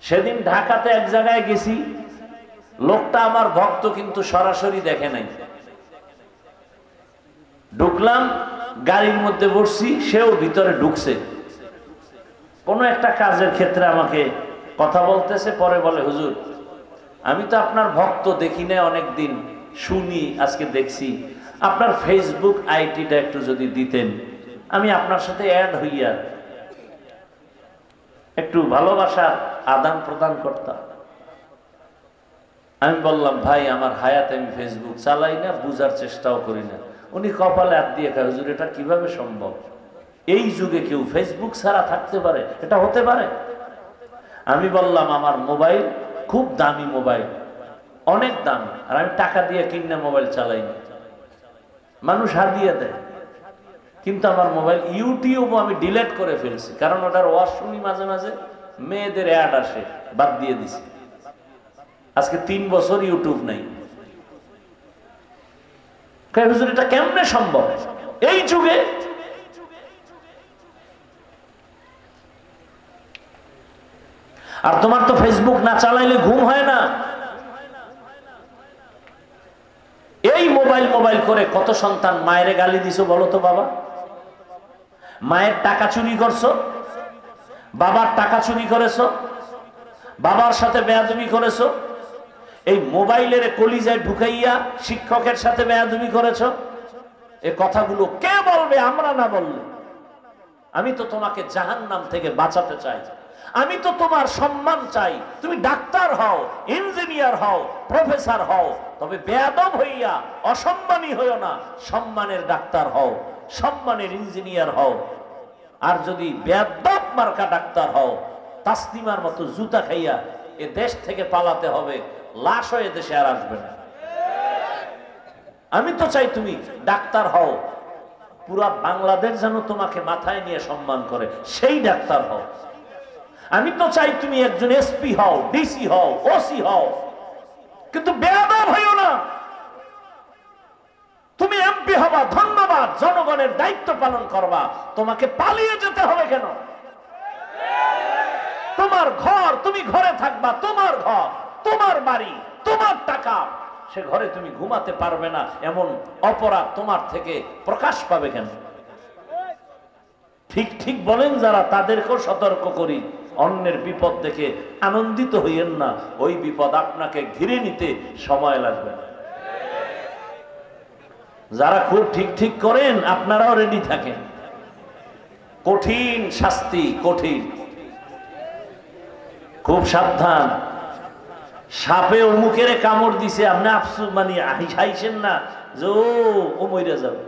সেদিন ঢাকাতে এক জায়গায় গেছি, লোকটা আমার ভক্ত কিন্তু সরাসরি দেখে নাই। ঢুকলাম, গাড়ির মধ্যে বসছি, সেও ভিতরে ঢুকছে। কোন একটা কাজের ক্ষেত্রে আমাকে কথা বলতেছে, পরে বলে হুজুর আমি তো আপনার ভক্ত, দেখি না অনেকদিন, শুনি আজকে দেখছি, আপনার ফেসবুক আইডিটা একটু যদি দিতেন, আমি আপনার সাথে অ্যাড হইয়া একটু ভালোবাসার আদান প্রদান করতাম। আমি বললাম ভাই আমার হায়াতে আমি ফেসবুক চালাই না, বুঝার চেষ্টাও করি না। উনি কপালে হাত দিয়ে কয় হুজুর এটা কিভাবে সম্ভব? এই যুগে কেউ ফেসবুক ছাড়া থাকতে পারে? এটা হতে পারে? আমি বললাম আমার মোবাইল খুব দামি মোবাইল, অনেক দাম, আর আমি টাকা দিয়ে কিনে মোবাইল চালাই না, মানুষ হাদিয়া দেয়। কিন্তু আমার মোবাইল ইউটিউবও আমি ডিলিট করে ফেলছি, কারণ ওটার ওয়াজ শুনি মাঝে মাঝে, মেয়েদের অ্যাড আসে, বাদ দিয়ে দিছি। আজকে 3 বছর ইউটিউব নাই। হুজুর এটা কেমনে সম্ভব এই যুগে? আর তোমার তো ফেসবুক না চালাইলে ঘুম হয় না। এই মোবাইল মোবাইল করে কত সন্তান মায়ের গালি দিছো বলো তো বাবা? মায়ের টাকা চুরি করছো, বাবার টাকা চুরি করেছো, বাবার সাথে বেয়াদবি করেছো, এই মোবাইলের কলিজায় ঢুকাইয়া শিক্ষকের সাথে বেয়াদবি করেছো। এই কথাগুলো কে বলবে আমরা না বললে? আমি তো তোমাকে জাহান্নাম থেকে বাঁচাতে চাই, আমি তো তোমার সম্মান চাই। তুমি ডাক্তার হও, ইঞ্জিনিয়ার হও, প্রফেসর হও, তবে বেয়াদব হইয়া অসম্মানী হইও না। সম্মানের ডাক্তার হও, সম্মানের ইঞ্জিনিয়ার হও। আর যদি বেয়াদব মার্কা ডাক্তার হও, তাসলিমার মতো জুতা খাইয়া এ দেশ থেকে পালাতে হবে, লাশ হয়ে দেশে আর আসবে না। আমি তো চাই তুমি ডাক্তার হও, পুরা বাংলাদেশ যেন তোমাকে মাথায় নিয়ে সম্মান করে, সেই ডাক্তার হও। আমি তো চাই তুমি একজন এসপি হও, ডিসি হও, ওসি হও, কিন্তু বেয়াদব হইও না। তুমি এমপি হবা, ধন্যবাদ, জনগণের দায়িত্ব পালন করবা, তোমাকে পালিয়ে যেতে হবে কেন? তোমার ঘর, তুমি ঘরে থাকবা, তোমার ঘর, তোমার বাড়ি, তোমার টাকা, সে ঘরে তুমি ঘুমাতে পারবে না, এমন অপরাধ তোমার থেকে প্রকাশ পাবে কেন? ঠিক ঠিক বলেন যারা, তাদেরকেও সতর্ক করি, অন্যের বিপদ দেখে আনন্দিত হইয়েন না, ওই বিপদ আপনাকে ঘিরে নিতে সময় লাগবে না। যারা খুব ঠিক ঠিক করেন আপনারাও রেডি থাকেন, কঠিন শাস্তি, কঠিন, খুব সাবধান। সাপে অমুকের কামড় দিছে, আপনি আফসোস মানে হাইছেন না যে ও মরে যাবে।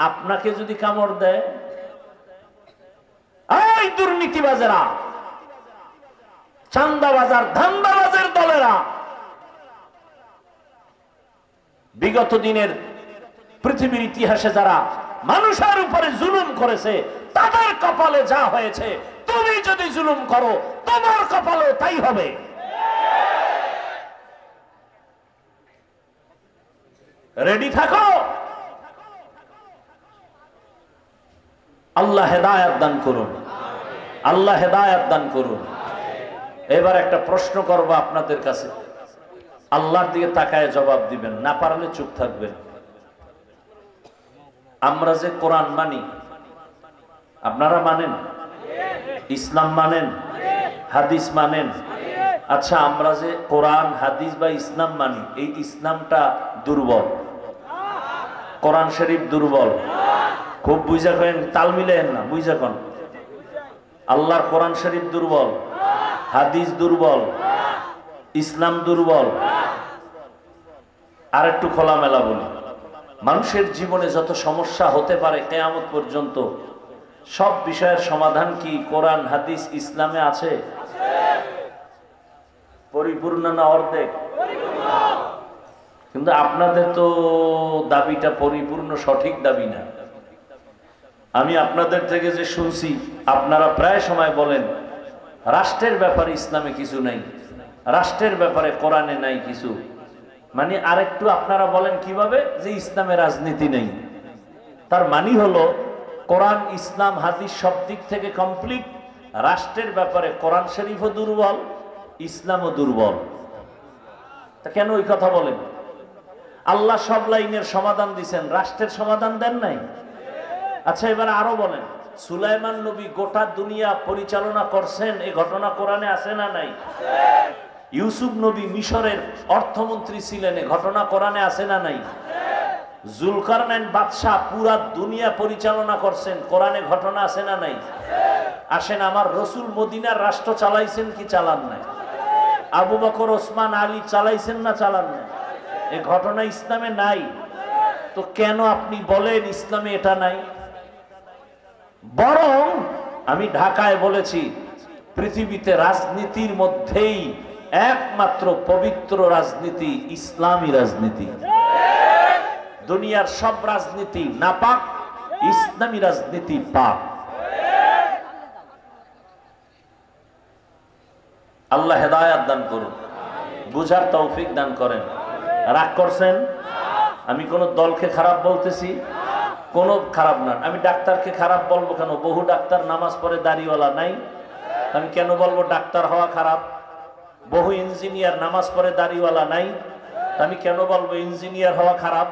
আপনাকে যদি কামড় দেয়, এই দুর্নীতিবাজেরা, চান্দাবাজার, ধান্দাবাজের দলেরা, বিগত দিনের পৃথিবীর ইতিহাসে যারা মানুষের উপরে জুলুম করেছে, তাদের কপালে যা হয়েছে, তুমি যদি জুলুম করো তোমার কপালে তাই হবে। রেডি থাকো। আল্লাহ হেদায়েত দান করুন, আল্লাহ হেদায়েত দান করুন। এবার একটা প্রশ্ন করব আপনাদের কাছে, আল্লাহর দিকে তাকায় জবাব দিবেন, না পারলে চুপ থাকবেন। আমরা যে কোরআন মানি, আপনারা মানেন? ইসলাম মানেন? হাদিস মানেন? আচ্ছা, আমরা যে কোরআন, হাদিস বা ইসলাম মানি, এই ইসলামটা দুর্বল, কোরআন শরীফ দুর্বল। খুব বুঝা করেন, তাল মিলেন না, বুঝা কন। আল্লাহর কোরআন শরীফ দুর্বল, হাদিস দুর্বল, ইসলাম দুর্বল। আর একটু খোলামেলা বলি, মানুষের জীবনে যত সমস্যা হতে পারে কিয়ামত পর্যন্ত, সব বিষয়ের সমাধান কি কোরআন, হাদিস, ইসলামে আছে? পরিপূর্ণ না অর্ধেক? কিন্তু আপনাদের তো দাবিটা পরিপূর্ণ সঠিক দাবি না। আমি আপনাদের থেকে যে শুনছি, আপনারা প্রায় সময় বলেন রাষ্ট্রের ব্যাপারে ইসলামে কিছু নাই, রাষ্ট্রের ব্যাপারে কোরআনে নাই কিছু। মানে আরেকটু আপনারা বলেন কিভাবে যে ইসলামে রাজনীতি নেই। তার মানে হলো কোরআন, ইসলাম, হাদিস সব দিক থেকে কমপ্লিট, রাষ্ট্রের ব্যাপারে কোরআন শরীফও দুর্বল, ইসলামও দুর্বল। তা কেন ওই কথা বলেন? আল্লাহ সব লাইনের সমাধান দিচ্ছেন, রাষ্ট্রের সমাধান দেন নাই। আচ্ছা এবার আরো বলেন, সুলাইমান নবী গোটা দুনিয়া পরিচালনা করছেন, এই ঘটনা কোরআনে আছে না নাই? ইউসুফ নবী মিশরের অর্থমন্ত্রী ছিলেন, এই ঘটনা কোরআনে আছে না নাই? জুলকারনাইন বাদশাহ পুরা দুনিয়া পরিচালনা করছেন, কোরআনে ঘটনা আছে না নাই? আসেন, আমার রসুল মদিনার রাষ্ট্র চালাইছেন কি চালান নাই? আবু বকর ওসমান আলী চালাইছেন না চালান নাই? এই ঘটনা ইসলামে নাই। তো কেন আপনি বলেন ইসলামে এটা নাই? বরং আমি ঢাকায় বলেছি, পৃথিবীতে রাজনীতির মধ্যেই একমাত্র পবিত্র রাজনীতি ইসলামী রাজনীতি। দুনিয়ার সব রাজনীতি নাপাক, ইসলামী রাজনীতি পাক। আল্লাহ হেদায়েত দান করুন, বুঝার তৌফিক দান করেন। রাগ করছেন? আমি কোন দলকে খারাপ বলতেছি? কোন খারাপ না। আমি ডাক্তারকে খারাপ বলবো কেন? বহু ডাক্তার নামাজ পড়ে দাড়িওয়ালা নাই, আমি কেন বলবো ডাক্তার হওয়া খারাপ? বহু ইঞ্জিনিয়ার নামাজ পড়ে দাড়িওয়ালা নাই, আমি কেন বলবো ইঞ্জিনিয়ার হওয়া খারাপ?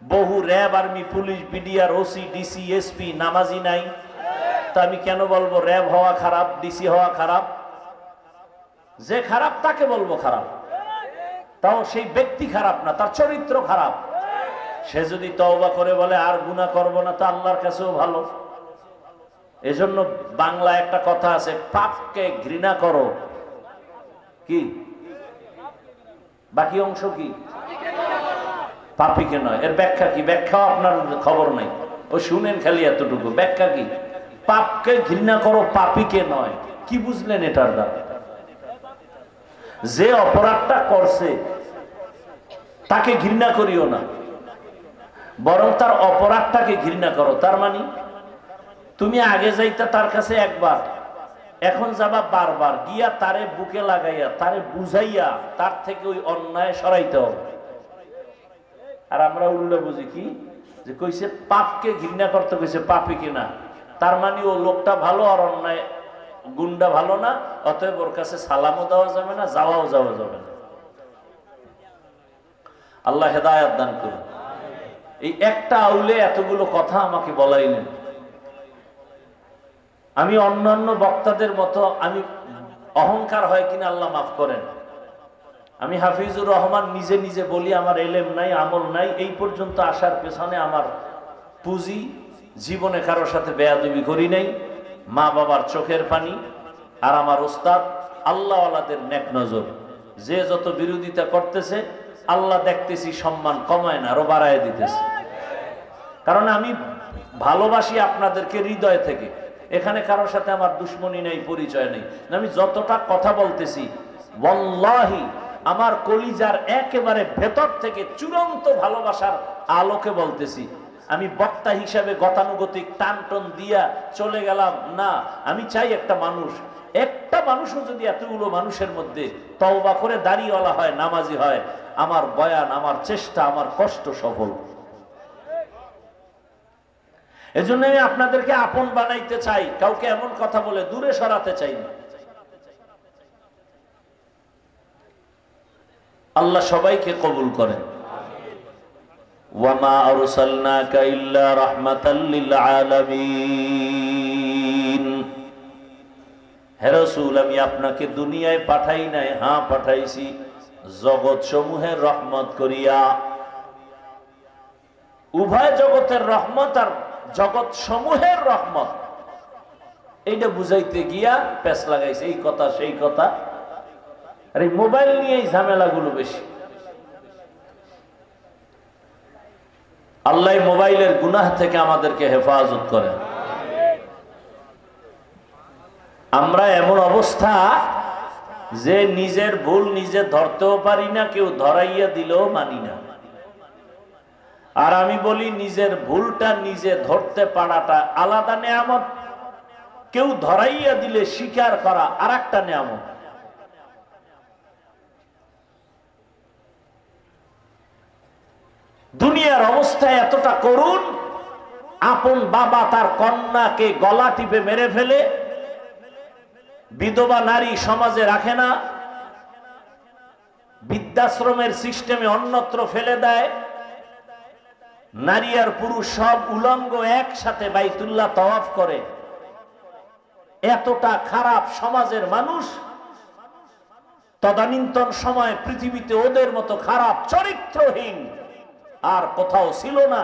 বহু RAB, army, police, BDR, OC, DC, SP নামাজি নাই, তা আমি কেন বলবো র্যাব হওয়া খারাপ, ডিসি হওয়া খারাপ? যে খারাপ তাকে বলবো খারাপ, তাও সেই ব্যক্তি খারাপ না, তার চরিত্র খারাপ। সে যদি তওবা করে বলে আর গুনাহ করব না, তা আল্লাহর কাছেও ভালো। এজন্য বাংলা একটা কথা আছে, পাপকে ঘৃণা করো, কি বাকি অংশ কি? পাপীকে নয়। এর ব্যাখ্যা কি? ব্যাখ্যাও আপনার খবর নাই, ও শুনেন খালি এতটুকু। ব্যাখ্যা কি? পাপকে ঘৃণা করো, পাপীকে নয়। কি বুঝলেন এটার দ্বারা? যে অপরাধটা করছে তাকে ঘৃণা করিও না, বরং তার অপরাধটাকে ঘৃণা করো। তার মানে তুমি আগে যাইতা তার কাছে একবার, এখন যাবা বারবার, গিয়া তারে বুকে লাগাইয়া তারে বুঝাইয়া তার থেকে ওই অন্যায় সরাইতে হবে। আর আমরা উল্টো বুঝি কি, যে কইছে পাপকে ঘৃণা করতে, কইছে পাপী কিনা, তার মানে ও লোকটা ভালো আর অন্যায় গুন্ডা ভালো না, অতএব ওর কাছে সালামও দেওয়া যাবে না, যাওয়াও যাওয়া যাবে না। আল্লাহ হেদায়েত দান করুন। এই একটা আউলে এতগুলো কথা আমাকে বলাইলেন। আমি অন্যান্য বক্তাদের মতো আমি অহংকার হয় কিনা আল্লাহ মাফ করেন, আমি হাফিজুর রহমান নিজে নিজে বলি আমার এলেম নাই, আমল নাই, এই পর্যন্ত আসার পেছনে আমার পুঁজি, জীবনে কারোর সাথে বেয়াদবি করি নাই, মা বাবার চোখের পানি, আর আমার ওস্তাদ আল্লাহওয়ালাদের নেক নজর। যে যত বিরোধিতা করতেছে আল্লাহ দেখতেছি সম্মান কমায় না, আরো বাড়ায় দিতেছে। কারণ আমি ভালোবাসি আপনাদেরকে হৃদয় থেকে, এখানে কারোর সাথে আমার দুশ্মনী নেই, পরিচয় নেই। আমি যতটা কথা বলতেছি ওয়াল্লাহি আমার কলিজার একেবারে ভেতর থেকে চূড়ান্ত ভালোবাসার আলোকে বলতেছি। আমি বক্তা হিসাবে গতানুগতিক টান টন দিয়া চলে গেলাম না। আমি চাই একটা মানুষও যদি এতগুলো মানুষের মধ্যে তওবা করে দাড়িওয়ালা হয়, নামাজি হয়, আমার বয়ান, আমার চেষ্টা, আমার কষ্ট সফল। এজন্য আমি আপনাদেরকে আপন বানাইতে চাই, কাউকে এমন কথা বলে দূরে সরাতে চাই না। আল্লাহ সবাইকে কবুল করেন। ওয়ামা আরসালনাকা ইল্লা রাহমাতাল লিল আলামিন। হে রাসূল, আমি আপনাকে দুনিয়ায় পাঠাই নাই, হ্যাঁ পাঠাইছি জগৎ সমূহের রহমত করিয়া। উভয় জগতের রহমত আর জগৎ সমূহের রহমত, এইটা বুঝাইতে গিয়া পেছ লাগাইছে, এই কথা সেই কথা। আর এই মোবাইল নিয়ে এই ঝামেলাগুলো বেশি। আল্লাহ মোবাইলের গুনাহ থেকে আমাদেরকে হেফাজত করেন। আমরা এমন অবস্থা যে নিজের ভুল নিজে ধরতেও পারি না, কেউ ধরাইয়া দিলেও মানি না। আর আমি বলি নিজের ভুলটা নিজে ধরতে পারাটা আলাদা নেয়ামত, কেউ ধরাইয়া দিলে স্বীকার করা আর একটা নেয়ামত। দুনিয়ার অবস্থা এতটা করুন, আপন বাবা তার কন্যাকে গলা টিপে মেরে ফেলে, বিধবা নারী সমাজে রাখে না, বৃদ্ধাশ্রমের সিস্টেমে অন্যত্র ফেলে দেয়। নারী আর পুরুষ সব উলঙ্গ একসাথে বাইতুল্লাহ তাওয়াফ করে। এতটা খারাপ সমাজের মানুষ, তদানীন্তন সময় পৃথিবীতে ওদের মতো খারাপ চরিত্রহীন আর কোথাও ছিল না।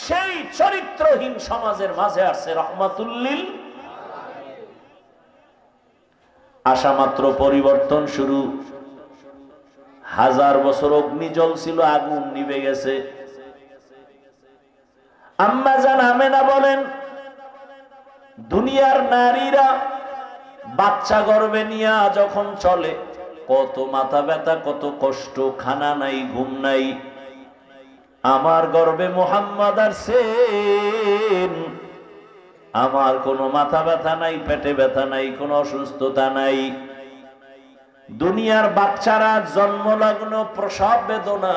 সেই চরিত্রহীন সমাজের মাঝে আসছে রহমাতুল্লিল। আশা মাত্র পরিবর্তন শুরু। 1000 বছর অগ্নি জ্বলছিল, আগুন নিভে গেছে। আম্মা জান আমেনা বলেন, দুনিয়ার নারীরা বাচ্চা গর্ভে নিয়ে যখন চলে, কত মাথা ব্যথা, কত কষ্ট, খানা নাই, ঘুম নাই। আমার গর্ভে মুহাম্মদ আসছেন, আমার কোনো মাথা ব্যথা নাই, পেটে ব্যথা নাই, কোনো অসুস্থতা নাই। দুনিয়ার বাচ্চারা জন্মলগ্ন প্রসব বেদনা,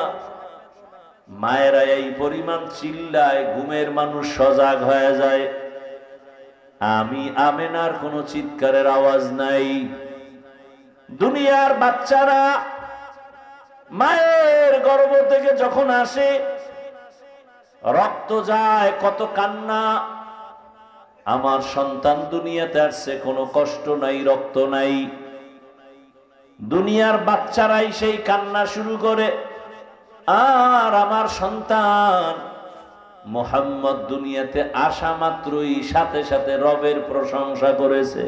মায়েরা এই পরিমাণ চিল্লায়, ঘুমের মানুষ সজাগ হয়ে যায়। আমি আমেনার কোনো চিৎকারের আওয়াজ নাই। দুনিয়ার বাচ্চারা মায়ের গর্ভ থেকে যখন আসে, রক্ত যায়, কত কান্না। আমার সন্তান দুনিয়াতে আসছে, কোনো কষ্ট নাই, রক্ত নাই। দুনিয়ার বাচ্চারাই সেই কান্না শুরু করে। আর আমার সন্তান মুহাম্মদ দুনিয়াতে আসা মাত্রই সাথে সাথে রবের প্রশংসা করেছে।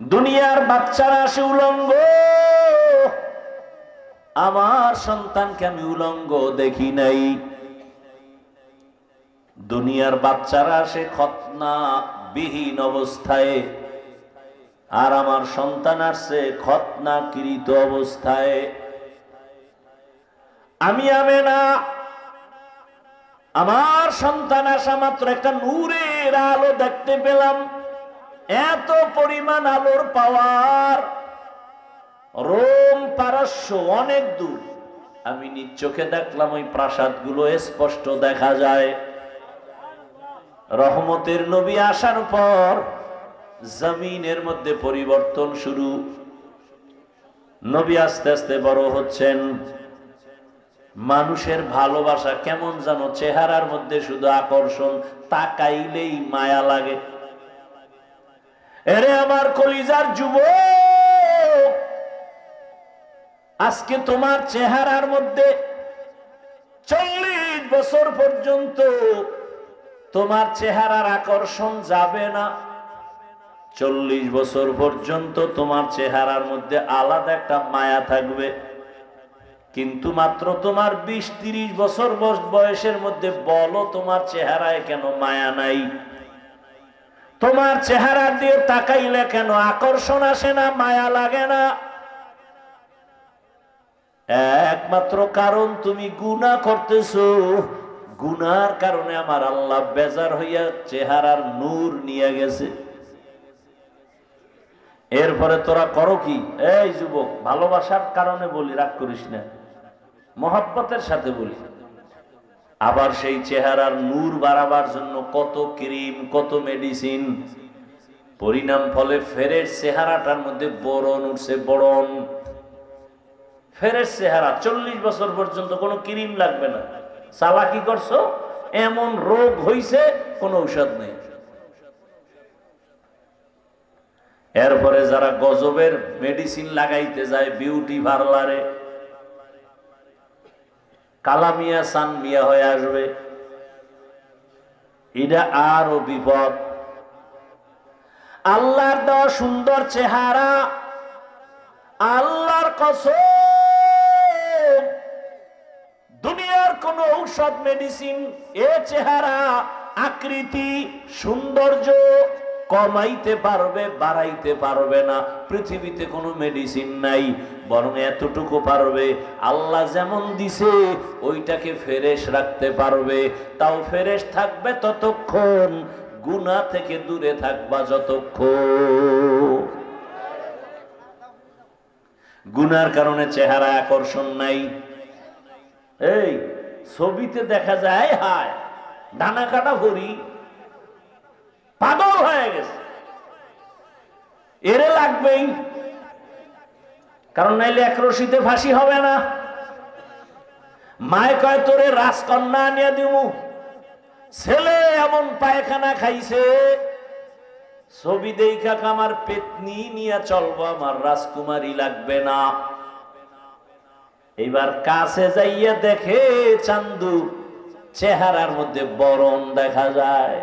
দুনিয়ার বাচ্চারা আসে উলঙ্গ, আমার সন্তানকে আমি উলঙ্গ দেখি নাই। দুনিয়ার বাচ্চারা আসে খতনা বিহীন অবস্থায়, আর আমার সন্তান আসছে খতনাকৃত অবস্থায়। আমি আমেনা আমার সন্তান আসা মাত্র একটা নূরের আলো দেখতে পেলাম। এত পরিমাণ আলোর পাওয়ার, রোম পারস্য অনেক দূর। আমি নিজ চোখে দেখলাম, ওই প্রাসাদগুলো স্পষ্ট দেখা যায়। রহমতের নবী আসার পর জমিনের মধ্যে পরিবর্তন শুরু। নবী আস্তে আস্তে বড় হচ্ছেন। মানুষের ভালোবাসা কেমন যেন চেহারার মধ্যে শুধু আকর্ষণ, তাকাইলেই মায়া লাগে। এরে আমার কলিজার যুবক, আজকে তোমার চেহারার মধ্যে 40 বছর পর্যন্ত তোমার চেহারার আকর্ষণ যাবে না। 40 বছর পর্যন্ত তোমার চেহারার মধ্যে আলাদা একটা মায়া থাকবে। কিন্তু মাত্র তোমার 20-30 বছর বয়সের মধ্যে বলো, তোমার চেহারায় কেন মায়া নাই? তোমার চেহারা দিয়ে তাকাইলে কেন আকর্ষণ আসে না, মায়া লাগে না? একমাত্র কারণ তুমি গুনাহ করতেছো। গুনার কারণে আমার আল্লাহ বেজার হইয়া চেহারার নূর নিয়ে গেছে। এরপরে তোরা করো কি? এই যুবক, ভালোবাসার কারণে বলি, রাগ করিস না, মহব্বতের সাথে বলি। আবার সেই চেহারার নূর বাড়াবার জন্য কত ক্রিম, কত মেডিসিন। পরিণাম ফলে ফেরের চেহারাটার মধ্যে বরণ উঠছে, বরণ। ফেরের চেহারা 40 বছর পর্যন্ত কোনো ক্রিম লাগবে না। চালাকি করছো, এমন রোগ হইছে, কোনো ঔষধ নেই। এরপরে যারা গজবের মেডিসিন লাগাইতে যায় বিউটি পার্লারে, কালা মিয়া সান মিয়া হয়ে আসবে। এটা আরো বিপদ। আল্লাহর দেওয়া সুন্দর চেহারা, আল্লাহর কসম, দুনিয়ার কোন ঔষধ মেডিসিন এ চেহারা, আকৃতি, সৌন্দর্য কমাইতে পারবে, বাড়াইতে পারবে না। পৃথিবীতে কোনো মেডিসিন নাই, বরং এতটুকু পারবে, আল্লাহ যেমন দিছে ওইটাকে ফ্রেশ রাখতে পারবে। তাও ফ্রেশ থাকবে ততক্ষণ, গুনাহ থেকে দূরে থাকবা যতক্ষণ। গুনার কারণে চেহারা আকর্ষণ নাই। এই ছবিতে দেখা যায় হায় ডানা কাটা ভরি, পাগল হয়ে গেছে। এরে লাগবেই, কারণ নাইলে এক রশিতে ফাঁসি হবে না। মায় কয় তোরে রাজকন্যা আনিয়া দিমু, ছেলে এমন পায়খানা খাইছে, ছবি দেখা আমার পেতনি নিয়ে চলবো, আমার রাজকুমারী লাগবে না। এবার কাছে যাইয়া দেখে চান্দু চেহারার মধ্যে বরণ দেখা যায়,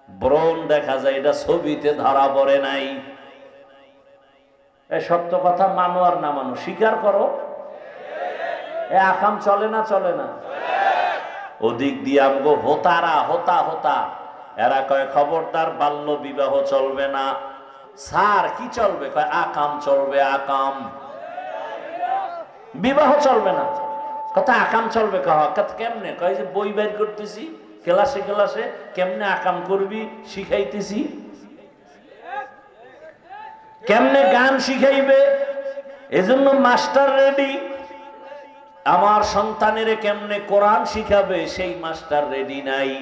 ব্রণ দেখা যায়, এটা ছবিতে ধরা পড়ে নাই। সত্য কথা মানো আর না মানো, স্বীকার করো। এ আকাম চলে না, চলে না? ওদিক দিয়ে আমগো হোতারা হোতা হোতা এরা কয় খবরদার বাল্য বিবাহ চলবে না। স্যার কি চলবে? কয় আকাম চলবে, আকাম, বিবাহ চলবে না। কথা আকাম চলবে, কেমনে? কয় যে বই বের করতেছি ক্লাসে ক্লাসে, কেমনে আকাম করবি শিখাইতেছি। কেমনে গান শিখাইবে, এজন্য মাস্টার রেডি। আমার সন্তানের কেমনে কোরআন শিখাবে, সেই মাস্টার রেডি নাই।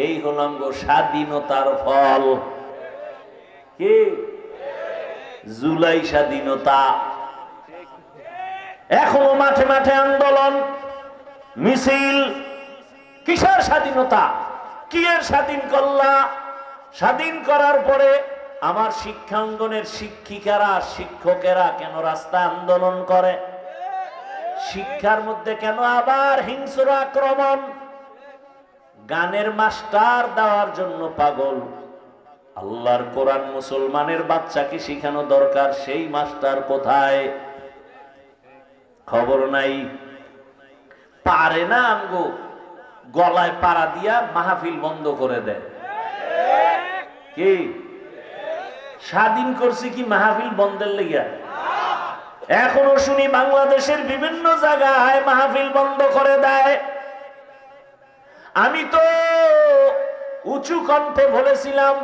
এই হলাম গো স্বাধীনতার ফল। কি জুলাই স্বাধীনতা? এখনো মাঠে মাঠে আন্দোলন মিছিল। কিসের স্বাধীনতা? কি এর স্বাধীন করলা? স্বাধীন করার পরে আমার শিক্ষাঙ্গনের শিক্ষিকারা শিক্ষকেরা কেন রাস্তায় আন্দোলন করে? শিক্ষার মধ্যে কেন আবার হিংস্র আক্রমণ? গানের মাস্টার দেওয়ার জন্য পাগল। আল্লাহর কোরআন মুসলমানের বাচ্চাকে শিখানো দরকার, সেই মাস্টার কোথায়? খবর নাই। পারে না আমগো গলায় পাড়া দিয়া মাহফিল বন্ধ করে দেয়। কি স্বাধীন করছে কি মাহফিল বন্ধের লেগে? এখনো শুনি বাংলাদেশের বিভিন্ন জায়গায় মাহফিল বন্ধ করে দেয়। আমি তো উঁচু কণ্ঠে বলেছিলাম,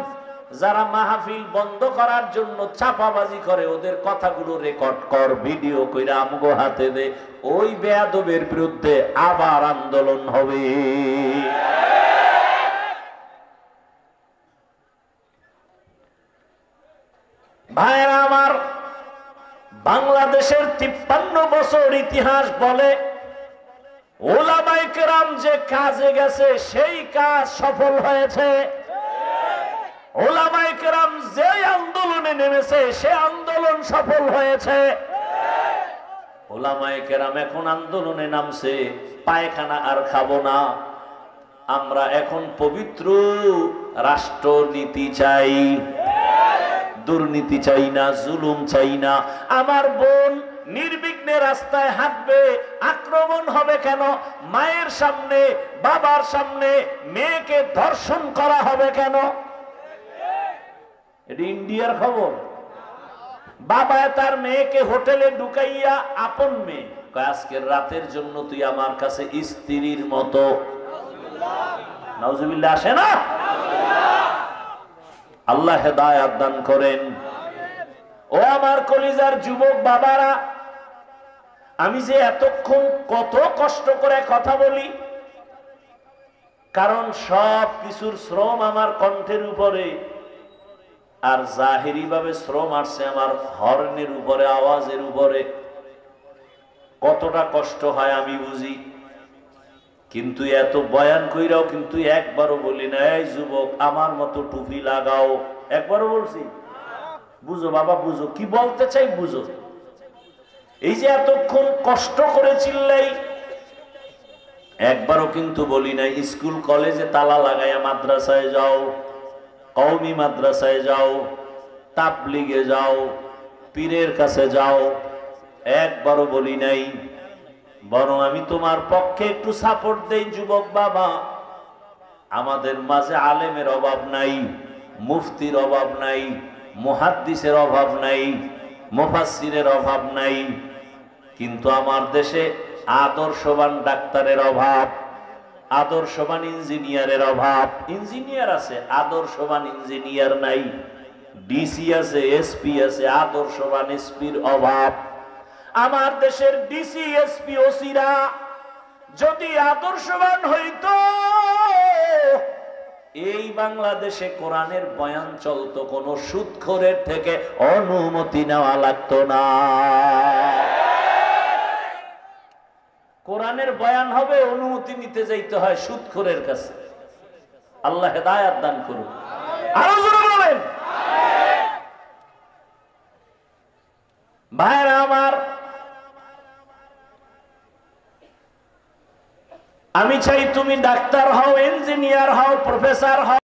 যারা মাহফিল বন্ধ করার জন্য চাপাবাজি করে ওদের কথাগুলো রেকর্ড কর, ভিডিও কইরা আমগো হাতে দে। ওই বেয়াদবের বিরুদ্ধে আবার আন্দোলন হবে। ভাইরা আমার, বাংলাদেশের 53 বছর ইতিহাস বলে ওলামায়ে কেরাম যে কাজে গেছে সেই কাজ সফল হয়েছে। ওলামায়ে কেরাম যে আন্দোলনে নেমেছে সে আন্দোলন সফল হয়েছে। ওলামায়ে কেরাম এখন আন্দোলনে নামছে, পায়খানা আর খাবো না, আমরা এখন পবিত্র রাষ্ট্রনীতি চাই, দুর্নীতি চাই না, জুলুম চাই না। আমার বোন নির্বিঘ্নে রাস্তায় হাঁটবে, আক্রমণ হবে কেন? মায়ের সামনে বাবার সামনে মেয়েকে ধর্ষণ করা হবে কেন? এটা ইন্ডিয়ার খবর। বাবা তার মেয়েকে হোটেলে ঢুকাইয়া, আপন মেয়ে, আজকের রাতের জন্য তুই আমার কাছে স্ত্রীর মতো। নাউজুবিল্লাহ আসে না? আল্লাহ হেদায়েত দান করেন। ও আমার কলিজার যুবক বাবারা, আমি যে এতক্ষণ কত কষ্ট করে কথা বলি, কারণ সব কিছুর শ্রম আমার কণ্ঠের উপরে, আর জাহেরি ভাবে শ্রম আসছে আমার হর্নের উপরে, আওয়াজের উপরে। কতটা কষ্ট হয় আমি বুঝি, কিন্তু এত বয়ান কইরাও কিন্তু একবারও বলি না, এই যুবক আমার মতো টুপি লাগাও। একবারও বলছি? বুঝো বাবা, বুঝো কি বলতে চাই, বুঝো। এই যে এতক্ষণ কষ্ট করে চিল্লাই, একবারও কিন্তু বলি না স্কুল কলেজে তালা লাগাইয়া মাদ্রাসায় যাও, কওমি মাদ্রাসায় যাও, তাবলিগে যাও, পীরের কাছে যাও। একবারও বলি নাই। বরং আমি তোমার পক্ষে একটু সাপোর্ট দেই যুবক বাবা। আমাদের মাঝে আলেমের অভাব নাই, মুফতির অভাব নাই, মুহাদ্দিসের অভাব নাই, মুফাসসিরের অভাব নাই, কিন্তু আমার দেশে আদর্শবান ডাক্তারের অভাব, আদর্শবান ইঞ্জিনিয়ারের অভাব। ইঞ্জিনিয়ার আছে, আদর্শবান ইঞ্জিনিয়ার নাই। ডিসি আছে, এসপি আছে, আদর্শবান এসপির অভাব। আমার দেশের ডিসি, এসপি, ওসিরা যদি আদর্শবান হইতো এই বাংলাদেশে কোরআনের বয়ান চলতো, কোন সুদখোরের থেকে অনুমতি নেওয়া লাগতো না। কোরআনের বয়ান হবে, অনুমতি নিতে যাইতে হয় সুদখোরের কাছে। আল্লাহ হেদায়াত দান করুন। আরো জোরে বলেন। ভাইরা আমার, আমি চাই তুমি ডাক্তার হও, ইঞ্জিনিয়ার হও, প্রফেসর হও।